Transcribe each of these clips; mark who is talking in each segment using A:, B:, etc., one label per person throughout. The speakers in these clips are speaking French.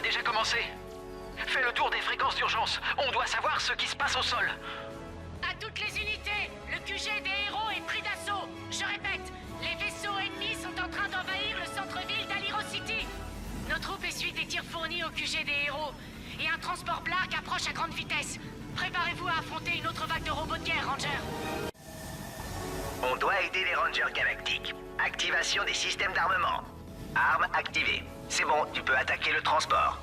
A: déjà commencé. Fais le tour des fréquences d'urgence. On doit savoir ce qui se passe au sol.
B: À toutes les unités, le QG des héros est pris d'assaut. Je répète, les vaisseaux ennemis sont en train d'envahir le centre-ville d'Alyro City. Nos troupes essuient des tirs fournis au QG des héros. Et un transport Blarg approche à grande vitesse. Préparez-vous à affronter une autre vague de robots de guerre, Ranger.
C: On doit aider les Rangers galactiques. Activation des systèmes d'armement. Armes activées. C'est bon, tu peux attaquer le transport.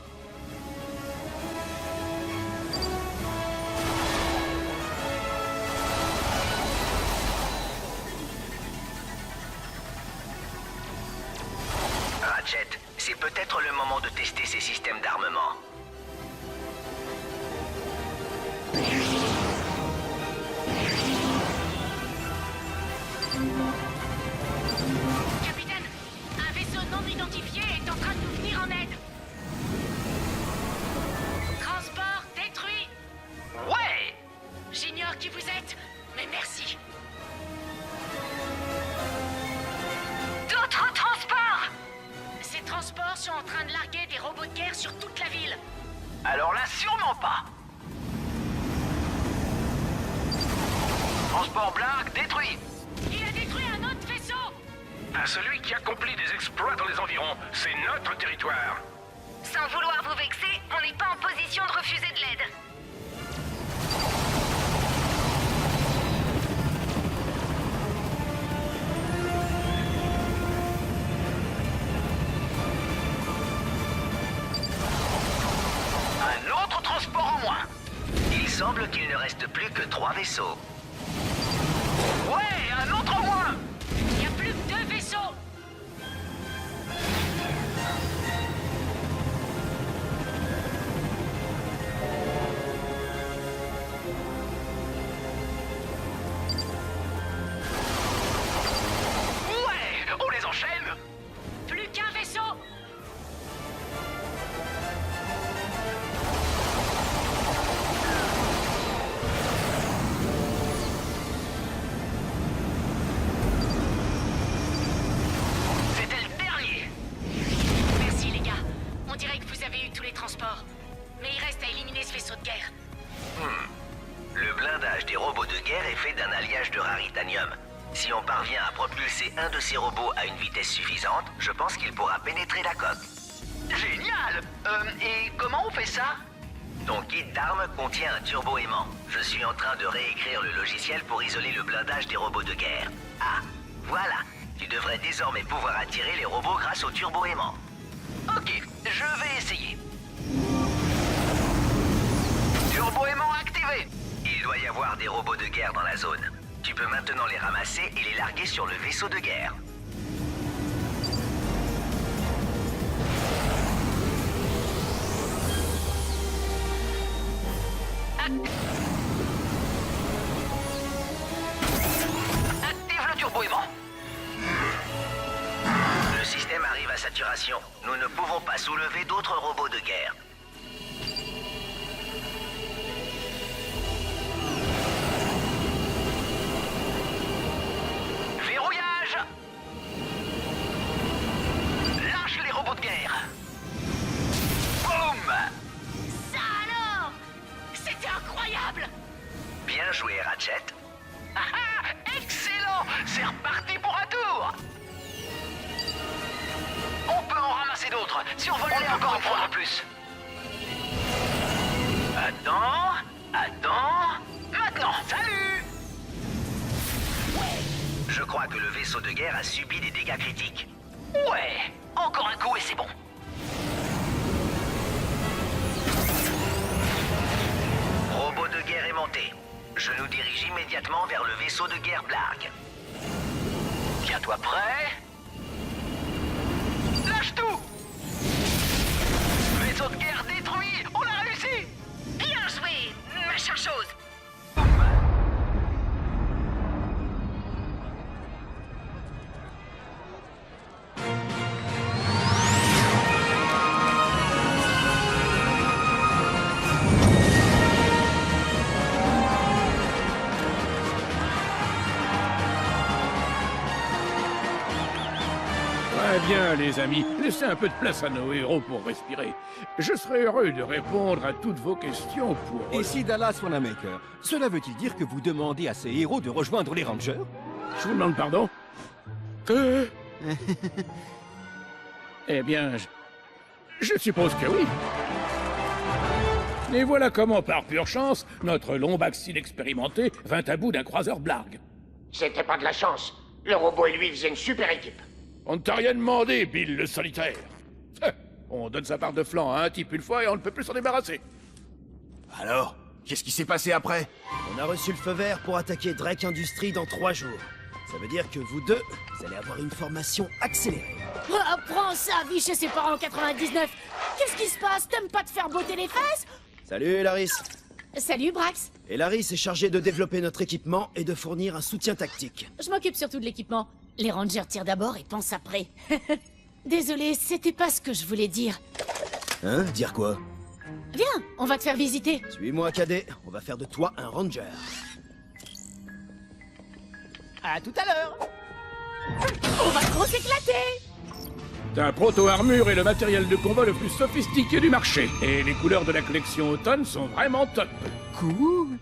C: Ratchet, c'est peut-être le moment de tester ces systèmes d'armement.
B: Capitaine, un vaisseau non identifié est en train de nous venir en aide. Transport détruit.
A: Ouais!
B: J'ignore qui vous êtes, mais merci. D'autres transports! Ces transports sont en train de larguer des robots de guerre sur toute la ville.
A: Alors là, sûrement pas. Transport Blarg détruit.
B: Il a détruit un autre vaisseau!
D: Celui qui accomplit des exploits dans les environs, c'est notre territoire.
B: Sans vouloir vous vexer, on n'est pas en position de refuser de l'aide.
A: Un autre transport en moins.
C: Il semble qu'il ne reste plus que 3 vaisseaux.
A: Ouais, un autre en moins.
B: Il n'y a plus que 2 vaisseaux!
A: Ouais, on les enchaîne.
B: Plus qu'un vaisseau!
A: C'était le dernier.
B: Merci les gars. On dirait que vous avez eu tous les transports. Mais il reste à éliminer ce vaisseau de guerre.
C: Le blindage des robots de guerre est fait d'un alliage de raritanium. Si on parvient à propulser un de ces robots à une vitesse suffisante, je pense qu'il pourra pénétrer la coque.
A: Génial. Et comment on fait ça?
C: Ton kit d'armes contient un turbo-aimant. Je suis en train de réécrire le logiciel pour isoler le blindage des robots de guerre. Ah, voilà. Tu devrais désormais pouvoir attirer les robots grâce au turbo-aimant.
A: Ok, je vais essayer. Turbo-aimant activé.
C: Il doit y avoir des robots de guerre dans la zone. Tu peux maintenant les ramasser et les larguer sur le vaisseau de guerre.
A: Active le turbo-aimant.
C: Le système arrive à saturation. Nous ne pouvons pas soulever d'autres robots de guerre.
A: Verrouillage. Lâche les robots de guerre. Boum.
B: Ça alors! C'était incroyable!
C: Bien joué, Ratchet.
A: Ah ah, excellent. C'est reparti pour un tour. On peut en ramasser d'autres. Si on vole les encore une fois en plus. Attends. Maintenant, salut.
C: Je crois que le vaisseau de guerre a subi des dégâts critiques.
A: Ouais, encore un coup et c'est bon.
C: Robot de guerre aimanté. Je nous dirige immédiatement vers le vaisseau de guerre Blarg.
A: Tiens-toi prêt. Lâche tout. Vaisseau de guerre détruit. On a réussi.
B: Bien joué, machin chose!
E: Bien, les amis, laissez un peu de place à nos héros pour respirer. Je serai heureux de répondre à toutes vos questions pour...
F: Et si Dallas Wanamaker, cela veut-il dire que vous demandez à ces héros de rejoindre les Rangers?
E: Je vous demande pardon? Eh bien, je suppose que oui. Et voilà comment, par pure chance, notre lombaxile expérimenté vint à bout d'un croiseur Blarg.
G: C'était pas de la chance. Le robot et lui faisaient une super équipe.
E: On ne t'a rien demandé, Bill le solitaire. On donne sa part de flanc à un type une fois et on ne peut plus s'en débarrasser.
H: Alors, qu'est-ce qui s'est passé après?
I: On a reçu le feu vert pour attaquer Drake Industries dans 3 jours. Ça veut dire que vous deux, vous allez avoir une formation accélérée.
B: Oh, prends ça, Viche et ses parents en 99. Qu'est-ce qui se passe? T'aimes pas te faire botter les fesses?
I: Salut, Laris.
B: Salut, Brax.
I: Et Laris est chargé de développer notre équipement et de fournir un soutien tactique.
B: Je m'occupe surtout de l'équipement. Les Rangers tirent d'abord et pensent après. Désolé, c'était pas ce que je voulais dire.
I: Hein? Dire quoi?
B: Viens, on va te faire visiter.
I: Suis-moi, cadet. On va faire de toi un Ranger.
H: À tout à l'heure.
B: On va trop s'éclater.
E: Ta proto-armure est le matériel de combat le plus sophistiqué du marché. Et les couleurs de la collection automne sont vraiment top.
H: Cool.